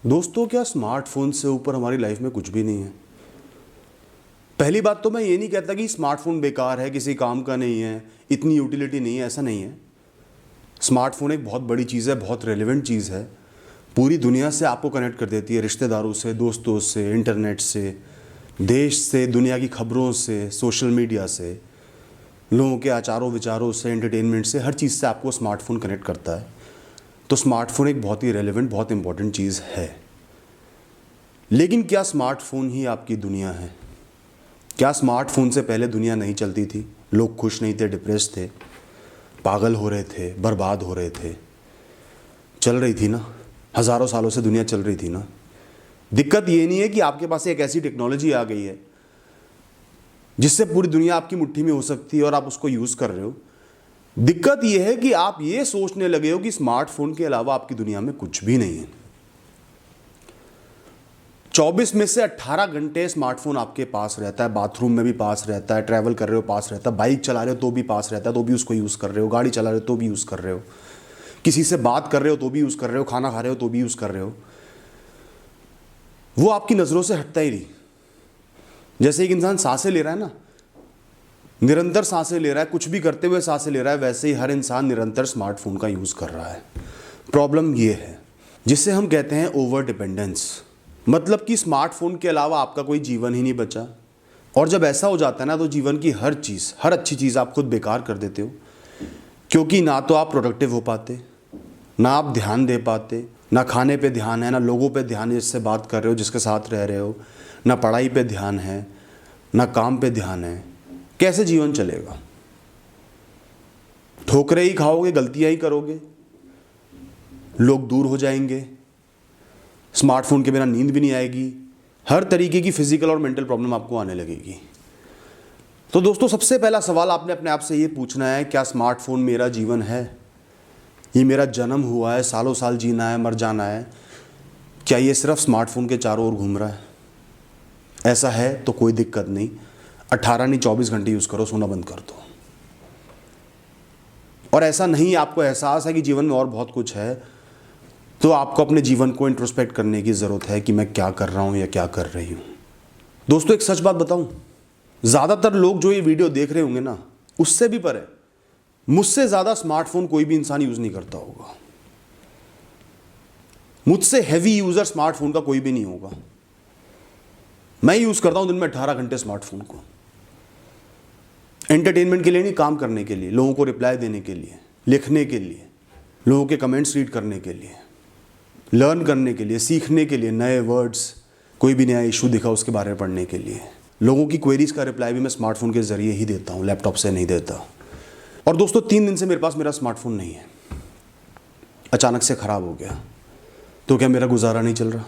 दोस्तों, क्या स्मार्टफोन से ऊपर हमारी लाइफ में कुछ भी नहीं है? पहली बात तो मैं ये नहीं कहता कि स्मार्टफोन बेकार है, किसी काम का नहीं है, इतनी यूटिलिटी नहीं है, ऐसा नहीं है। स्मार्टफोन एक बहुत बड़ी चीज़ है, बहुत रेलेवेंट चीज़ है। पूरी दुनिया से आपको कनेक्ट कर देती है, रिश्तेदारों से, दोस्तों से, इंटरनेट से, देश से, दुनिया की खबरों से, सोशल मीडिया से, लोगों के आचारों विचारों से, एंटरटेनमेंट से, हर चीज़ से आपको स्मार्टफोन कनेक्ट करता है। तो स्मार्टफोन एक बहुत ही रेलेवेंट, बहुत इंपॉर्टेंट चीज़ है। लेकिन क्या स्मार्टफोन ही आपकी दुनिया है? क्या स्मार्टफोन से पहले दुनिया नहीं चलती थी? लोग खुश नहीं थे, डिप्रेस थे, पागल हो रहे थे, बर्बाद हो रहे थे। चल रही थी ना, हज़ारों सालों से दुनिया चल रही थी ना। दिक्कत ये नहीं है कि आपके पास एक ऐसी टेक्नोलॉजी आ गई है जिससे पूरी दुनिया आपकी मुट्ठी में हो सकती है और आप उसको यूज़ कर रहे हो। दिक्कत यह है कि आप ये सोचने लगे हो कि स्मार्टफोन के अलावा आपकी दुनिया में कुछ भी नहीं है। 24 में से 18 घंटे स्मार्टफोन आपके पास रहता है, बाथरूम में भी पास रहता है, ट्रैवल कर रहे हो पास रहता है, बाइक चला रहे हो तो भी पास रहता है, तो भी उसको यूज़ कर रहे हो, गाड़ी चला रहे हो तो भी यूज़ कर रहे हो, किसी से बात कर रहे हो तो भी यूज़ कर रहे हो, खाना खा रहे हो तो भी यूज़ कर रहे हो। वो आपकी नज़रों से हटता ही नहीं। जैसे एक इंसान सांसें ले रहा है ना, निरंतर सांसें ले रहा है, कुछ भी करते हुए सांसें ले रहा है, वैसे ही हर इंसान निरंतर स्मार्टफोन का यूज़ कर रहा है। प्रॉब्लम ये है जिसे हम कहते हैं ओवर डिपेंडेंस, मतलब कि स्मार्टफोन के अलावा आपका कोई जीवन ही नहीं बचा। और जब ऐसा हो जाता है ना, तो जीवन की हर चीज़, हर अच्छी चीज़ आप खुद बेकार कर देते हो, क्योंकि ना तो आप प्रोडक्टिव हो पाते, ना आप ध्यान दे पाते, ना खाने पे ध्यान है, ना लोगों पे ध्यान है जिससे बात कर रहे हो, जिसके साथ रह रहे हो, ना पढ़ाई पे ध्यान है, ना काम पे ध्यान है। कैसे जीवन चलेगा? ठोकरें ही खाओगे, गलतियां ही करोगे, लोग दूर हो जाएंगे, स्मार्टफोन के बिना नींद भी नहीं आएगी, हर तरीके की फिजिकल और मेंटल प्रॉब्लम आपको आने लगेगी। तो दोस्तों, सबसे पहला सवाल आपने अपने आप से ये पूछना है, क्या स्मार्टफोन मेरा जीवन है? ये मेरा जन्म हुआ है, सालों साल जीना है, मर जाना है, क्या ये सिर्फ स्मार्टफोन के चारों ओर घूम रहा है? ऐसा है तो कोई दिक्कत नहीं, 18 नहीं 24 घंटे यूज़ करो, सोना बंद कर दो। और ऐसा नहीं, आपको एहसास है कि जीवन में और बहुत कुछ है, तो आपको अपने जीवन को इंट्रोस्पेक्ट करने की ज़रूरत है कि मैं क्या कर रहा हूँ या क्या कर रही हूँ। दोस्तों, एक सच बात बताऊँ, ज़्यादातर लोग जो ये वीडियो देख रहे होंगे ना, उससे भी परे मुझसे ज़्यादा स्मार्टफोन कोई भी इंसान यूज़ नहीं करता होगा। मुझसे हैवी यूज़र स्मार्टफोन का कोई भी नहीं होगा। मैं यूज़ करता हूँ दिन में 18 घंटे स्मार्टफोन को, एंटरटेनमेंट के लिए नहीं, काम करने के लिए, लोगों को रिप्लाई देने के लिए, लिखने के लिए, लोगों के कमेंट्स रीड करने के लिए, लर्न करने के लिए, सीखने के लिए, नए वर्ड्स, कोई भी नया इशू दिखा उसके बारे में पढ़ने के लिए। लोगों की क्वेरीज का रिप्लाई भी मैं स्मार्टफोन के ज़रिए ही देता हूँ, लैपटॉप से नहीं देता। और दोस्तों, 3 दिन से मेरे पास मेरा स्मार्टफोन नहीं है, अचानक से ख़राब हो गया। तो क्या मेरा गुजारा नहीं चल रहा?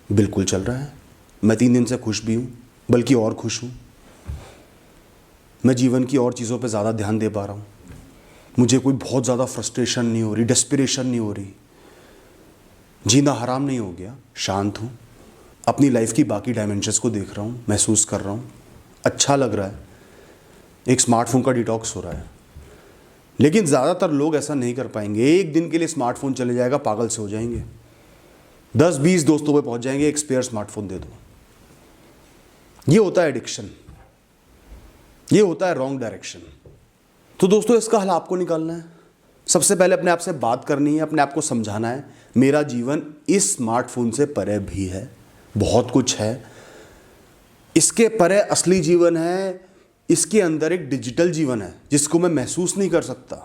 बिल्कुल चल रहा है। मैं 3 दिन से खुश भी हूँ, बल्कि और खुश हूँ। मैं जीवन की और चीज़ों पे ज़्यादा ध्यान दे पा रहा हूँ। मुझे कोई बहुत ज़्यादा फ्रस्ट्रेशन नहीं हो रही, डेस्पिरेशन नहीं हो रही, जीना हराम नहीं हो गया, शांत हूँ, अपनी लाइफ की बाकी डायमेंशंस को देख रहा हूँ, महसूस कर रहा हूँ, अच्छा लग रहा है, एक स्मार्टफोन का डिटॉक्स हो रहा है। लेकिन ज़्यादातर लोग ऐसा नहीं कर पाएंगे। एक दिन के लिए स्मार्टफोन चले जाएगा, पागल से हो जाएंगे, 10-20 दोस्तों पे पहुँच जाएंगे, एक स्पेयर स्मार्टफोन दे दो। ये होता है एडिक्शन, ये होता है रॉन्ग डायरेक्शन। तो दोस्तों, इसका हल आपको निकालना है। सबसे पहले अपने आप से बात करनी है, अपने आप को समझाना है, मेरा जीवन इस स्मार्टफोन से परे भी है, बहुत कुछ है, इसके परे असली जीवन है, इसके अंदर एक डिजिटल जीवन है जिसको मैं महसूस नहीं कर सकता,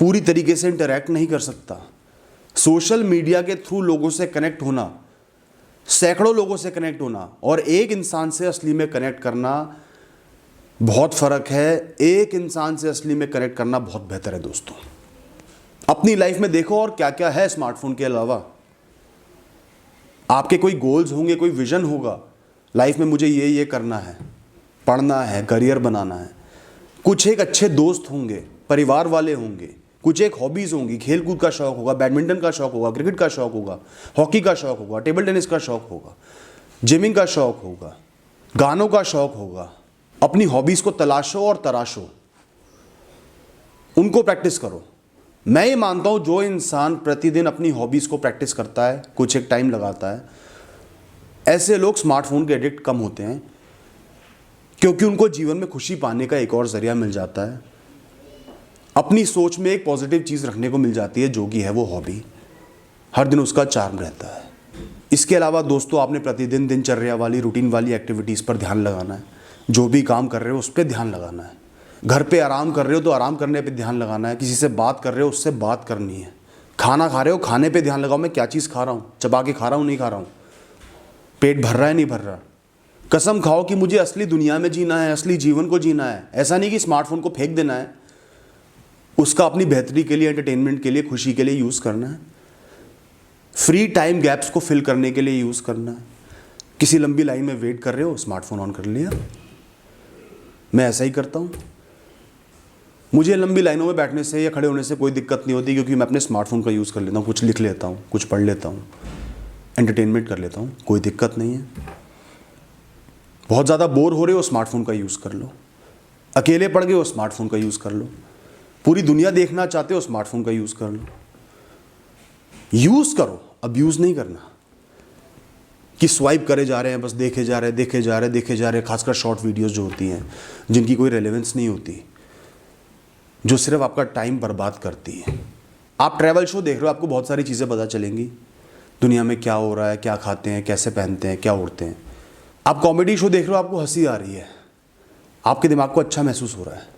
पूरी तरीके से इंटरैक्ट नहीं कर सकता। सोशल मीडिया के थ्रू लोगों से कनेक्ट होना, सैकड़ों लोगों से कनेक्ट होना, और एक इंसान से असली में कनेक्ट करना, बहुत फ़र्क है। एक इंसान से असली में कनेक्ट करना बहुत बेहतर है। दोस्तों, अपनी लाइफ में देखो और क्या क्या है स्मार्टफोन के अलावा। आपके कोई गोल्स होंगे, कोई विजन होगा लाइफ में, मुझे ये करना है, पढ़ना है, करियर बनाना है। कुछ एक अच्छे दोस्त होंगे, परिवार वाले होंगे, कुछ एक हॉबीज़ होंगी, खेल कूद का शौक़ होगा, बैडमिंटन का शौक़ होगा, क्रिकेट का शौक़ होगा, हॉकी का शौक़ होगा, टेबल टेनिस का शौक़ होगा, जिमिंग का शौक़ होगा, गानों का शौक़ होगा। अपनी हॉबीज़ को तलाशो और तराशो, उनको प्रैक्टिस करो, मैं ये मानता हूँ जो इंसान प्रतिदिन अपनी हॉबीज़ को प्रैक्टिस करता है, कुछ एक टाइम लगाता है, ऐसे लोग स्मार्टफोन के एडिक्ट कम होते हैं, क्योंकि उनको जीवन में खुशी पाने का एक और ज़रिया मिल जाता है। अपनी सोच में एक पॉजिटिव चीज़ रखने को मिल जाती है, जो कि है वो हॉबी। हर दिन उसका चार्म रहता है। इसके अलावा दोस्तों, आपने प्रतिदिन दिनचर्या वाली, रूटीन वाली एक्टिविटीज़ पर ध्यान लगाना है। जो भी काम कर रहे हो उस पर ध्यान लगाना है। घर पे आराम कर रहे हो तो आराम करने पे ध्यान लगाना है। किसी से बात कर रहे हो, उससे बात करनी है। खाना खा रहे हो, खाने पे ध्यान लगाओ, मैं क्या चीज़ खा रहा हूँ, चबा के खा रहा हूँ, नहीं खा रहा हूँ, पेट भर रहा है, नहीं भर रहा। कसम खाओ कि मुझे असली दुनिया में जीना है, असली जीवन को जीना है। ऐसा नहीं कि स्मार्टफोन को फेंक देना है, उसका अपनी बेहतरी के लिए, एंटरटेनमेंट के लिए, खुशी के लिए यूज़ करना है। फ्री टाइम गैप्स को फिल करने के लिए यूज़ करना है। किसी लंबी लाइन में वेट कर रहे हो, स्मार्टफोन ऑन कर लिया। मैं ऐसा ही करता हूँ। मुझे लंबी लाइनों में बैठने से या खड़े होने से कोई दिक्कत नहीं होती, क्योंकि मैं अपने स्मार्टफोन का यूज़ कर लेता हूँ। कुछ लिख लेता हूँ, कुछ पढ़ लेता हूँ, एंटरटेनमेंट कर लेता हूँ, कोई दिक्कत नहीं है। बहुत ज़्यादा बोर हो रहे हो, स्मार्टफोन का यूज़ कर लो। अकेले पड़ गए हो, स्मार्टफोन का यूज़ कर लो। पूरी दुनिया देखना चाहते हो, स्मार्टफोन का यूज़ कर लो। यूज़ करो, अब्यूज़ नहीं करना कि स्वाइप करे जा रहे हैं, बस देखे जा रहे हैं। खासकर शॉर्ट वीडियोस जो होती हैं, जिनकी कोई रेलेवेंस नहीं होती, जो सिर्फ आपका टाइम बर्बाद करती है। आप ट्रैवल शो देख रहे हो, आपको बहुत सारी चीज़ें पता चलेंगी, दुनिया में क्या हो रहा है, क्या खाते हैं, कैसे पहनते हैं, क्या उड़ते हैं। आप कॉमेडी शो देख रहे हो, आपको हंसी आ रही है, आपके दिमाग को अच्छा महसूस हो रहा है।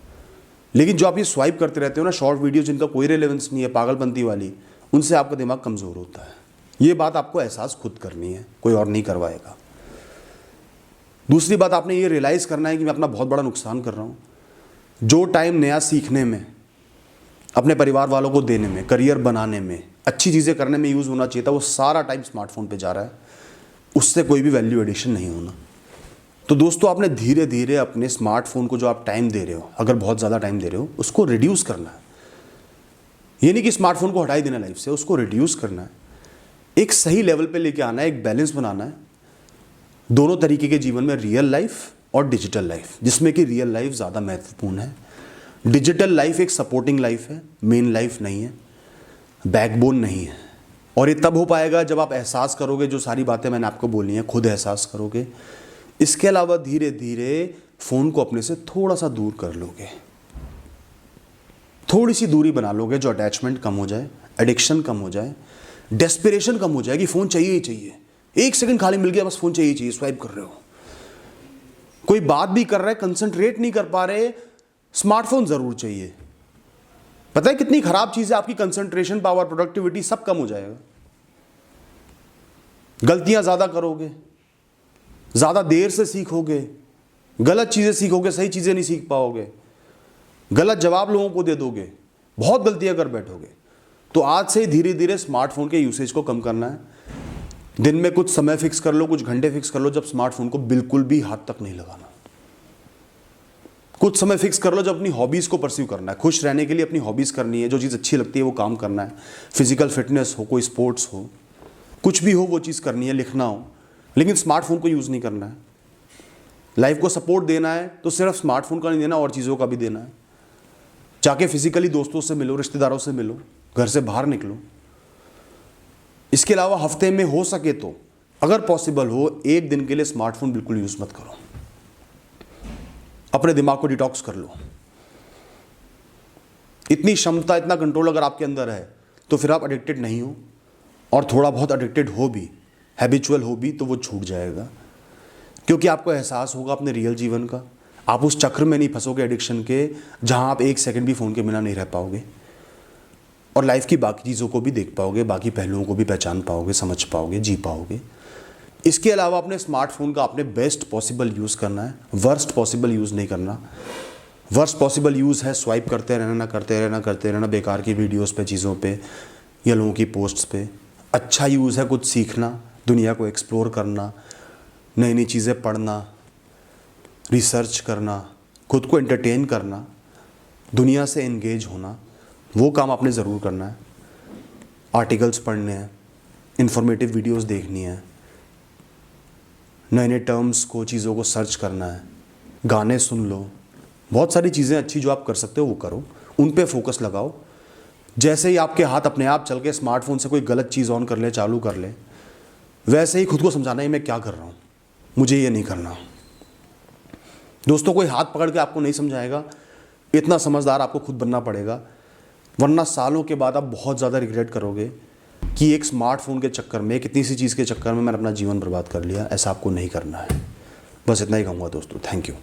लेकिन जो आप ये स्वाइप करते रहते हो ना, शॉर्ट वीडियो जिनका कोई रेलेवेंस नहीं है, पागलपंती वाली, उनसे आपका दिमाग कमज़ोर होता है। ये बात आपको एहसास खुद करनी है, कोई और नहीं करवाएगा। दूसरी बात, आपने ये रियलाइज़ करना है कि मैं अपना बहुत बड़ा नुकसान कर रहा हूँ। जो टाइम नया सीखने में, अपने परिवार वालों को देने में, करियर बनाने में, अच्छी चीज़ें करने में यूज़ होना चाहिए था, वो सारा टाइम स्मार्टफोन पे जा रहा है। उससे कोई भी वैल्यू एडिशन नहीं होना। तो दोस्तों, आपने धीरे धीरे अपने स्मार्टफोन को जो आप टाइम दे रहे हो, अगर बहुत ज़्यादा टाइम दे रहे हो, उसको रिड्यूस करना है। ये नहीं कि स्मार्टफोन को हटा ही देना लाइफ से, उसको रिड्यूस करना है। एक सही लेवल पे लेके आना है, एक बैलेंस बनाना है दोनों तरीके के जीवन में, रियल लाइफ और डिजिटल लाइफ, जिसमें कि रियल लाइफ ज़्यादा महत्वपूर्ण है। डिजिटल लाइफ एक सपोर्टिंग लाइफ है, मेन लाइफ नहीं है, बैकबोन नहीं है। और ये तब हो पाएगा जब आप एहसास करोगे, जो सारी बातें मैंने आपको बोली हैं, खुद एहसास करोगे। इसके अलावा धीरे धीरे फ़ोन को अपने से थोड़ा सा दूर कर लोगे, थोड़ी सी दूरी बना लोगे, जो अटैचमेंट कम हो जाए, एडिक्शन कम हो जाए, डेस्पिरेशन कम हो जाए कि फ़ोन चाहिए ही चाहिए। एक सेकंड खाली मिल गया, बस फ़ोन चाहिए ही चाहिए, स्वाइप कर रहे हो। कोई बात भी कर रहा है, कंसंट्रेट नहीं कर पा रहे, स्मार्टफोन ज़रूर चाहिए। पता है कितनी खराब चीज़ है, आपकी कंसंट्रेशन पावर, प्रोडक्टिविटी सब कम हो जाएगा। गलतियां ज़्यादा करोगे, ज़्यादा देर से सीखोगे, गलत चीज़ें सीखोगे, सही चीज़ें नहीं सीख पाओगे, गलत जवाब लोगों को दे दोगे, बहुत गलतियां कर बैठोगे। तो आज से धीरे धीरे स्मार्टफोन के यूसेज को कम करना है। दिन में कुछ समय फिक्स कर लो, कुछ घंटे फिक्स कर लो, जब स्मार्टफोन को बिल्कुल भी हाथ तक नहीं लगाना। कुछ समय फिक्स कर लो जब अपनी हॉबीज़ को परस्यू करना है, खुश रहने के लिए अपनी हॉबीज़ करनी है, जो चीज़ अच्छी लगती है वो काम करना है। फिजिकल फिटनेस हो, कोई स्पोर्ट्स हो, कुछ भी हो, वो चीज़ करनी है, लिखना हो, लेकिन स्मार्टफोन को यूज़ नहीं करना है। लाइफ को सपोर्ट देना है तो सिर्फ स्मार्टफोन का नहीं देना, और चीज़ों का भी देना है। जाके फिजिकली दोस्तों से मिलो, रिश्तेदारों से मिलो, घर से बाहर निकलो। इसके अलावा हफ्ते में हो सके तो, अगर पॉसिबल हो, एक दिन के लिए स्मार्टफोन बिल्कुल यूज़ मत करो। अपने दिमाग को डिटॉक्स कर लो। इतनी क्षमता, इतना कंट्रोल अगर आपके अंदर है तो फिर आप एडिक्टेड नहीं हो, और थोड़ा बहुत एडिक्टेड हो भी, हैबिचुअल हो भी, तो वो छूट जाएगा। क्योंकि आपको एहसास होगा अपने रियल जीवन का। आप उस चक्र में नहीं फंसोगे एडिक्शन के, जहां आप एक सेकंड भी फ़ोन के बिना नहीं रह पाओगे, और लाइफ की बाकी चीज़ों को भी देख पाओगे, बाकी पहलुओं को भी पहचान पाओगे, समझ पाओगे, जी पाओगे। इसके अलावा अपने स्मार्टफोन का आपने बेस्ट पॉसिबल यूज़ करना है, वर्स्ट पॉसिबल यूज़ नहीं करना। वर्स्ट पॉसिबल यूज़ है स्वाइप करते रहना, करते रहना बेकार की वीडियोस पे, चीज़ों पे, या लोगों की पोस्ट्स पे। अच्छा यूज़ है कुछ सीखना, दुनिया को एक्सप्लोर करना, नई नई चीज़ें पढ़ना, रिसर्च करना, खुद को एंटरटेन करना, दुनिया से एंगेज होना। वो काम आपने ज़रूर करना है। आर्टिकल्स पढ़ने हैं, इंफॉर्मेटिव वीडियोस देखनी है, नए नए टर्म्स को, चीज़ों को सर्च करना है, गाने सुन लो, बहुत सारी चीज़ें अच्छी जो आप कर सकते हो वो करो, उन पे फोकस लगाओ। जैसे ही आपके हाथ अपने आप चल के स्मार्टफोन से कोई गलत चीज़ ऑन कर ले, चालू कर ले, वैसे ही खुद को समझाना है मैं क्या कर रहा हूँ, मुझे ये नहीं करना। दोस्तों, कोई हाथ पकड़ के आपको नहीं समझाएगा, इतना समझदार आपको खुद बनना पड़ेगा, वरना सालों के बाद आप बहुत ज़्यादा रिग्रेट करोगे कि एक स्मार्टफोन के चक्कर में, एक इतनी सी चीज़ के चक्कर में मैंने अपना जीवन बर्बाद कर लिया। ऐसा आपको नहीं करना है। बस इतना ही कहूँगा दोस्तों। Thank you.